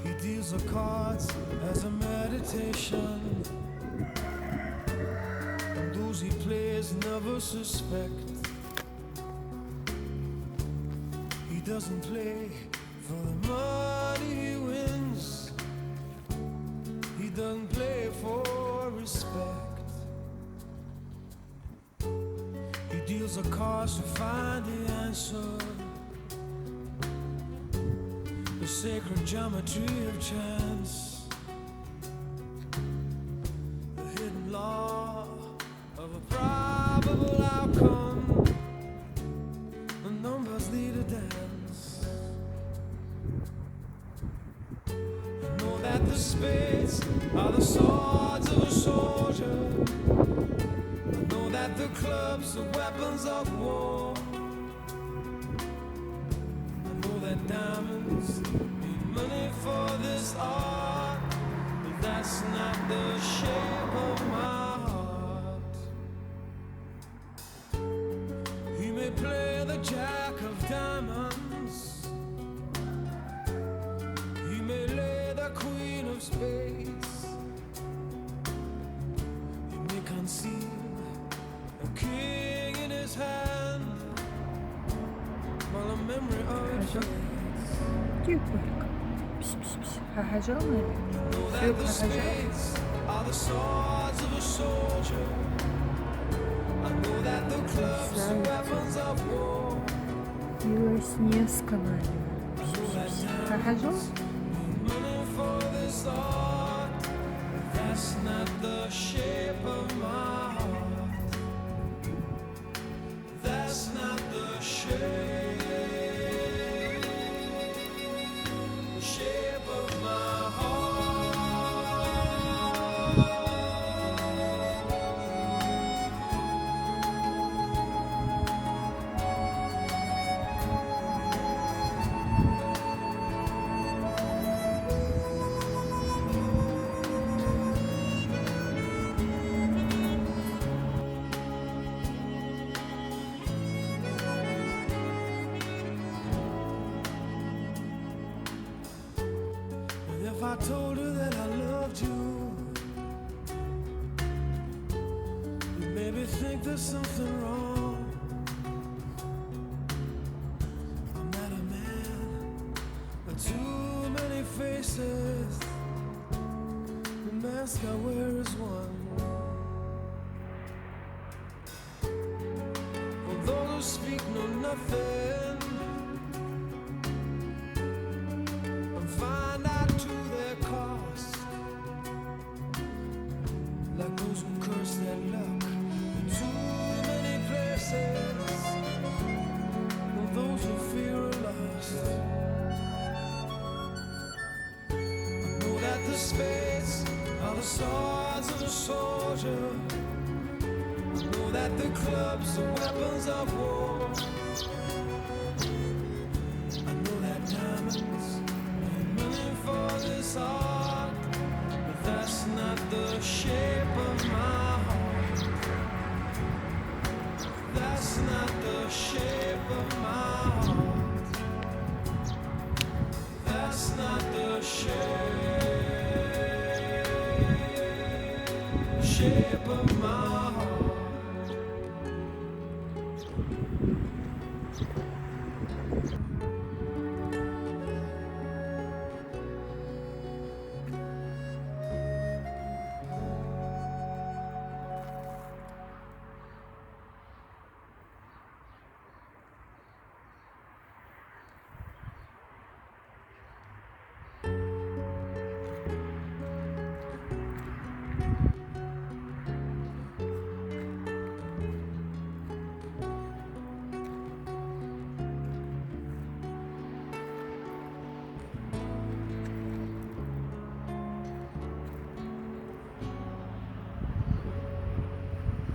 He deals the cards as a meditation, and those he plays never suspect. He doesn't play for the money he wins. He doesn't play for respect. He deals the cards to find the answer, the sacred geometry of chance, the hidden law of a probable outcome. The numbers lead a dance. You know that the spades are the swords of a soldier. I know that the clubs are weapons of war. I know that diamonds need money for this art, but that's not the shape of my heart. He may play the jack of diamonds, he may lay the queen of spades, he may conceal a king in his hand, while a memory of it fades. Тихонько. Пш-пш-пш. Хахажал, Know that the spades are the swords of a soldier. I know that the clubs are weapons of war. Билась не осканали. Хахажал? Money for this art, that's not the shape of my heart. That's not the shape of my heart. And if I told her that I loved you, you maybe think there's something wrong. I'm not a man with too many faces. The mask I wear is one. For those who speak know nothing and find out to their cost, like those who curse their luck in too many places, or those who fear are lost. I know that the spades are the swords of a soldier. I know that the clubs are weapons of war. I know that diamonds need money for this art, but that's not the shape of